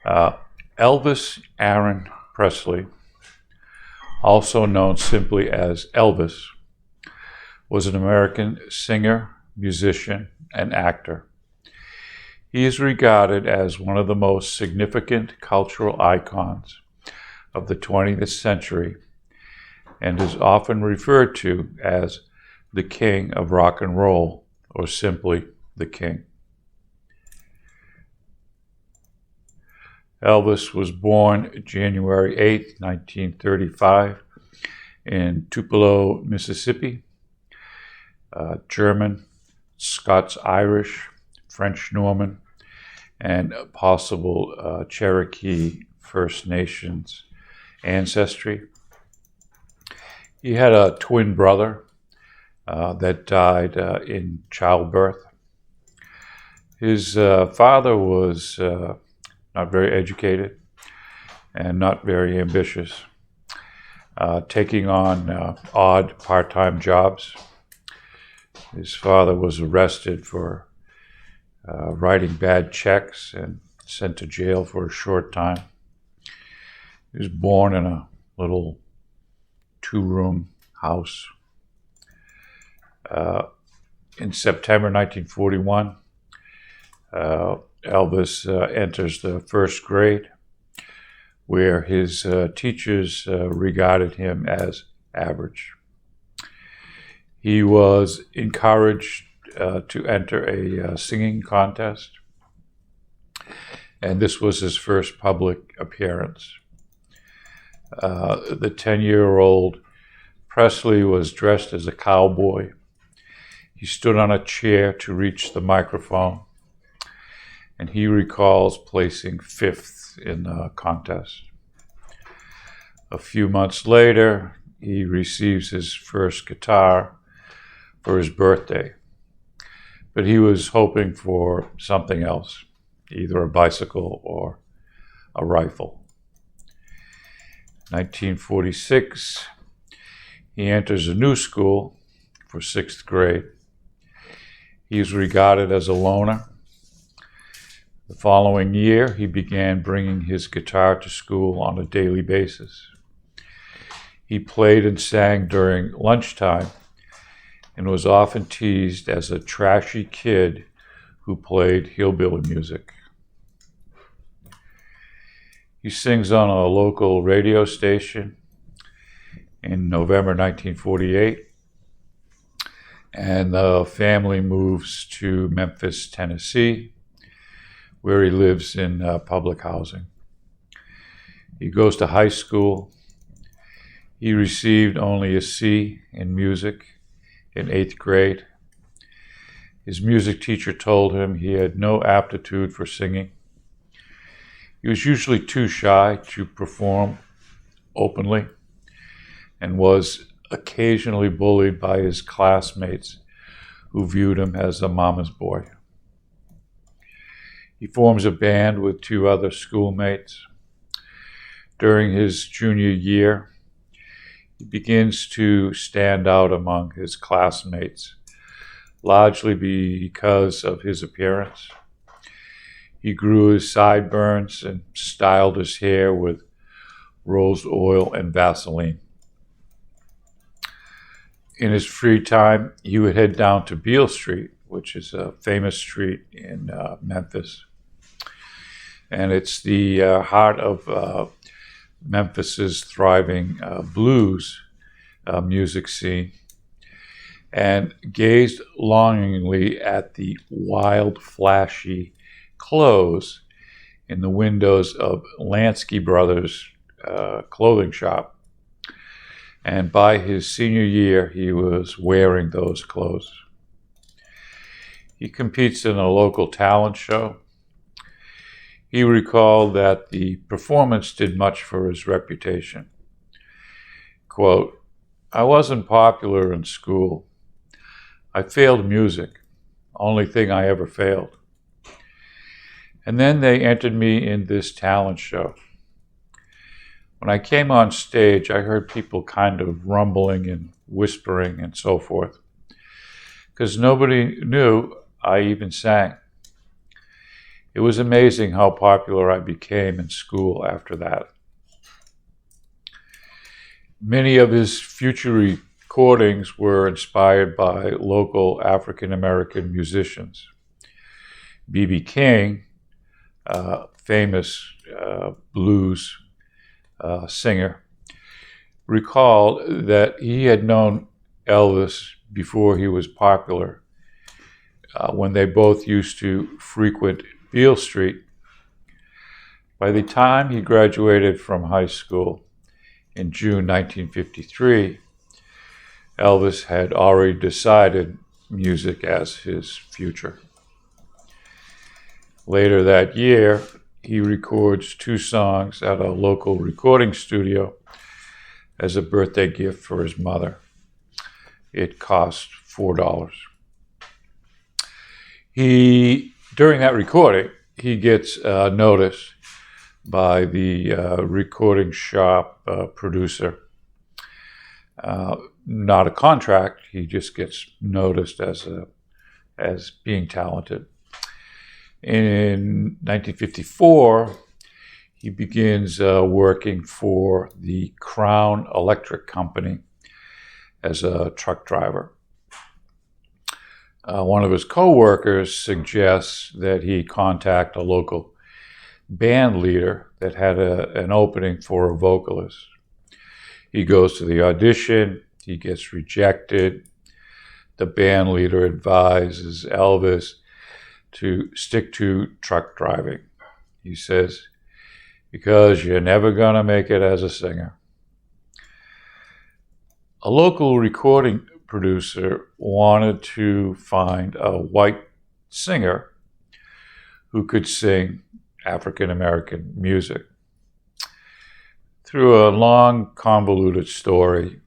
Uh, Elvis Aaron Presley, also known simply as Elvis, was an American singer, musician, and actor. He is regarded as one of the most significant cultural icons of the 20th century and is often referred to as the King of Rock and Roll, or simply the King. Elvis was born January 8, 1935, in Tupelo, Mississippi. German, Scots-Irish, French-Norman, and possible Cherokee First Nations ancestry. He had a twin brother that died in childbirth. His father was not very educated and not very ambitious, taking on odd part-time jobs. His father was arrested for writing bad checks and sent to jail for a short time. He was born in a little two-room house. In September 1941, Elvis enters the first grade, where his teachers regarded him as average. He was encouraged to enter a singing contest, and this was his first public appearance. The 10-year-old Presley was dressed as a cowboy. He stood on a chair to reach the microphone, and he recalls placing fifth in the contest. A few months later, he receives his first guitar for his birthday, but he was hoping for something else, either a bicycle or a rifle. 1946, he enters a new school for sixth grade. He is regarded as a loner. The following year, he began bringing his guitar to school on a daily basis. He played and sang during lunchtime and was often teased as a trashy kid who played hillbilly music. He sings on a local radio station in November 1948, and the family moves to Memphis, Tennessee, where he lives in public housing. He goes to high school. He received only a C in music in 8th grade. His music teacher told him he had no aptitude for singing. He was usually too shy to perform openly and was occasionally bullied by his classmates who viewed him as a mama's boy. He forms a band with two other schoolmates. During his junior year, he begins to stand out among his classmates, largely because of his appearance. He grew his sideburns and styled his hair with rose oil and Vaseline. In his free time, he would head down to Beale Street, which is a famous street in Memphis. And it's the heart of Memphis's thriving blues music scene, and gazed longingly at the wild, flashy clothes in the windows of Lansky Brothers clothing shop. And by his senior year, he was wearing those clothes. He competes in a local talent show. He recalled that the performance did much for his reputation. Quote, "I wasn't popular in school. I failed music, only thing I ever failed. And then they entered me in this talent show. When I came on stage, I heard people kind of rumbling and whispering and so forth, because nobody knew I even sang. It was amazing how popular I became in school after that. Many of his future recordings were inspired by local African American musicians. B.B. King, famous blues singer, recalled that he had known Elvis before he was popular, when they both used to frequent Beale Street. By the time he graduated from high school in June 1953, Elvis had already decided music as his future. Later that year, he records 2 songs at a local recording studio as a birthday gift for his mother. It cost $4. During that recording, he gets noticed by the recording shop producer. Not a contract, he just gets noticed as being talented. In 1954, he begins working for the Crown Electric Company as a truck driver. One of his co-workers suggests that he contact a local band leader that had an opening for a vocalist. He goes to the audition, he gets rejected. The band leader advises Elvis to stick to truck driving. He says, because you're never going to make it as a singer. A local recording producer wanted to find a white singer who could sing African American music. Through a long, convoluted story,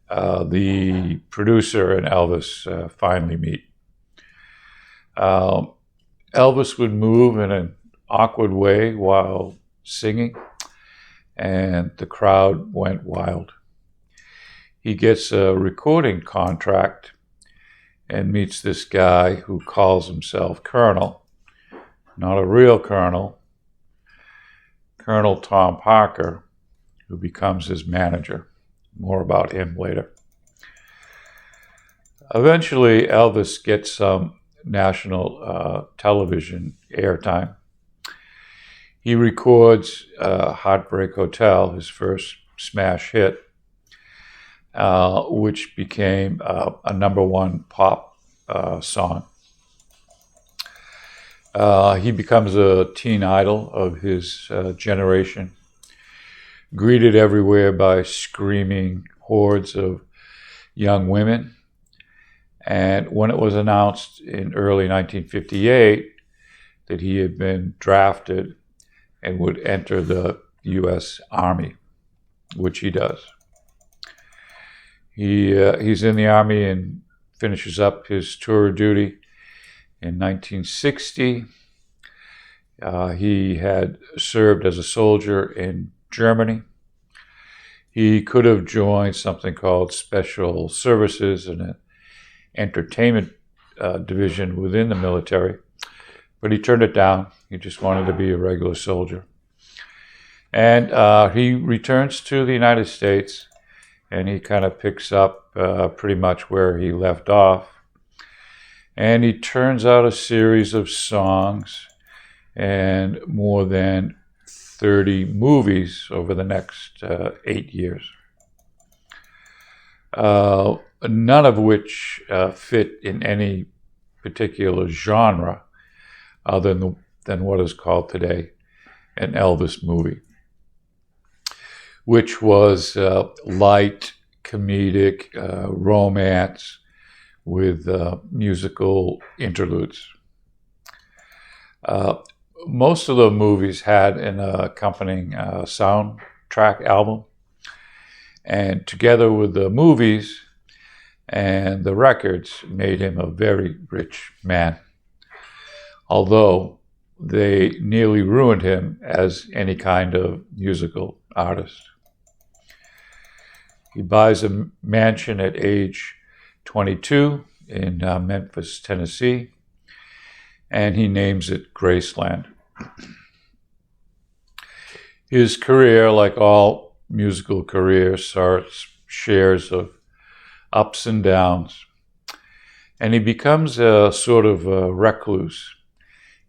the producer and Elvis finally meet. Elvis would move in an awkward way while singing, and the crowd went wild. He gets a recording contract and meets this guy who calls himself Colonel, not a real colonel, Colonel Tom Parker, who becomes his manager. More about him later. Eventually, Elvis gets some national television airtime. He records Heartbreak Hotel, his first smash hit, which became a #1 pop song. He becomes a teen idol of his generation, greeted everywhere by screaming hordes of young women. And when it was announced in early 1958 that he had been drafted and would enter the U.S. Army, which he does. He's in the Army and finishes up his tour of duty in 1960. He had served as a soldier in Germany. He could have joined something called Special Services, an entertainment division within the military, but he turned it down. He just wanted to be a regular soldier. And he returns to the United States, and he kind of picks up pretty much where he left off. And he turns out a series of songs and more than 30 movies over the next 8 years. None of which fit in any particular genre other than what is called today an Elvis movie, which was light, comedic, romance with musical interludes. Most of the movies had an accompanying soundtrack album, and together with the movies and the records made him a very rich man, although they nearly ruined him as any kind of musical artist. He buys a mansion at age 22 in Memphis, Tennessee, and he names it Graceland. His career, like all musical careers, shares of ups and downs, and he becomes a sort of a recluse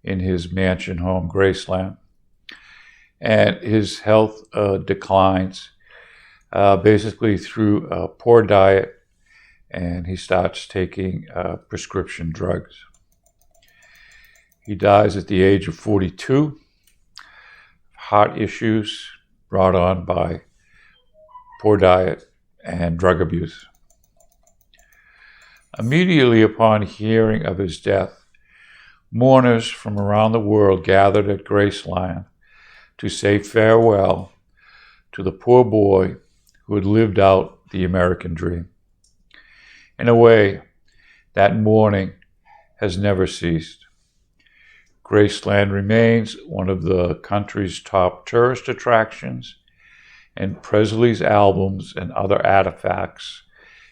in his mansion home, Graceland, and his health declines basically through a poor diet, and he starts taking prescription drugs. He dies at the age of 42, heart issues brought on by poor diet and drug abuse. Immediately upon hearing of his death, mourners from around the world gathered at Graceland to say farewell to the poor boy who had lived out the American dream. In a way, that mourning has never ceased. Graceland remains one of the country's top tourist attractions, and Presley's albums and other artifacts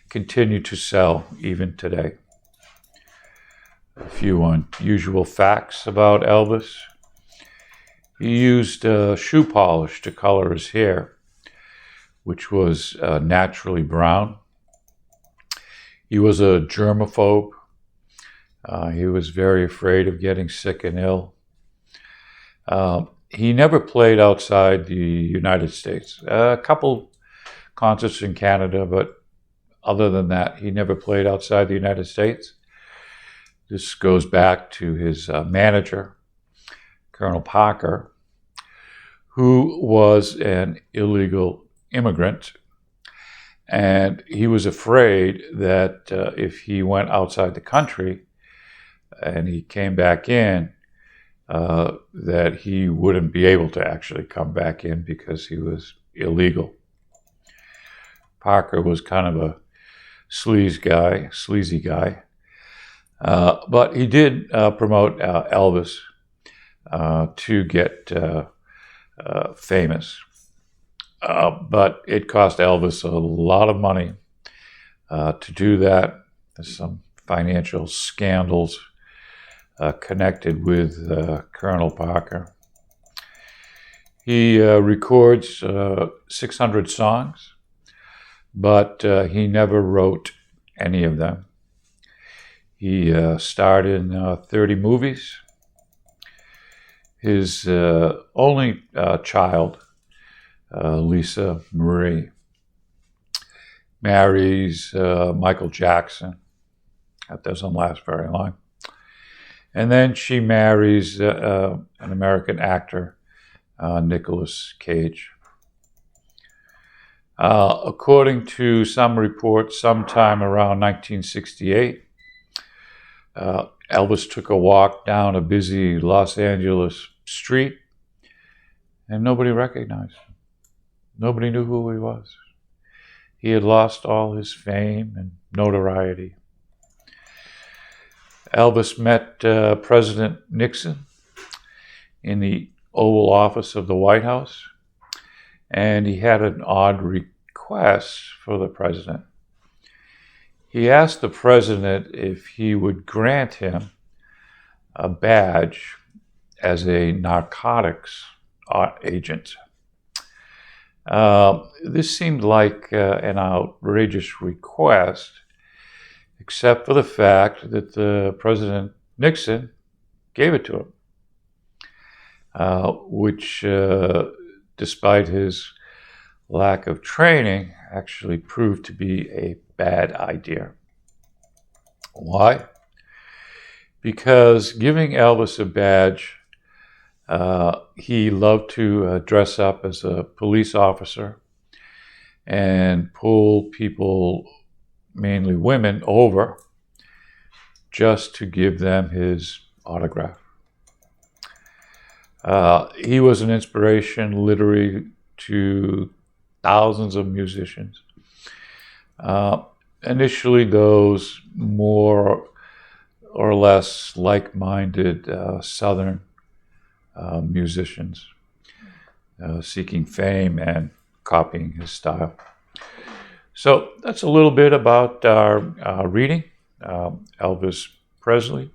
continue to sell even today. A few unusual facts about Elvis. He used shoe polish to color his hair, which was naturally brown. He was a germaphobe. He was very afraid of getting sick and ill. He never played outside the United States. A couple concerts in Canada, but other than that, he never played outside the United States. This goes back to his manager, Colonel Parker, who was an illegal immigrant. And he was afraid that if he went outside the country and he came back in, that he wouldn't be able to actually come back in because he was illegal. Parker was kind of a sleazy guy. But he did promote Elvis to get famous. But it cost Elvis a lot of money to do that. There's some financial scandals connected with Colonel Parker. He records 600 songs, but he never wrote any of them. He starred in 30 movies. His only child, Lisa Marie, marries Michael Jackson. That doesn't last very long. And then she marries an American actor, Nicolas Cage. According to some reports, sometime around 1968, Elvis took a walk down a busy Los Angeles street, and nobody recognized him. Nobody knew who he was. He had lost all his fame and notoriety. Elvis met President Nixon in the Oval Office of the White House, and he had an odd request for the president. He asked the president if he would grant him a badge as a narcotics agent. This seemed like an outrageous request, except for the fact that the President Nixon gave it to him, which, despite his lack of training, actually proved to be a bad idea. Why? Because giving Elvis a badge, he loved to dress up as a police officer and pull people, mainly women, over just to give them his autograph. He was an inspiration literally to thousands of musicians. Initially, those more or less like-minded Southern musicians seeking fame and copying his style. So that's a little bit about our reading, Elvis Presley.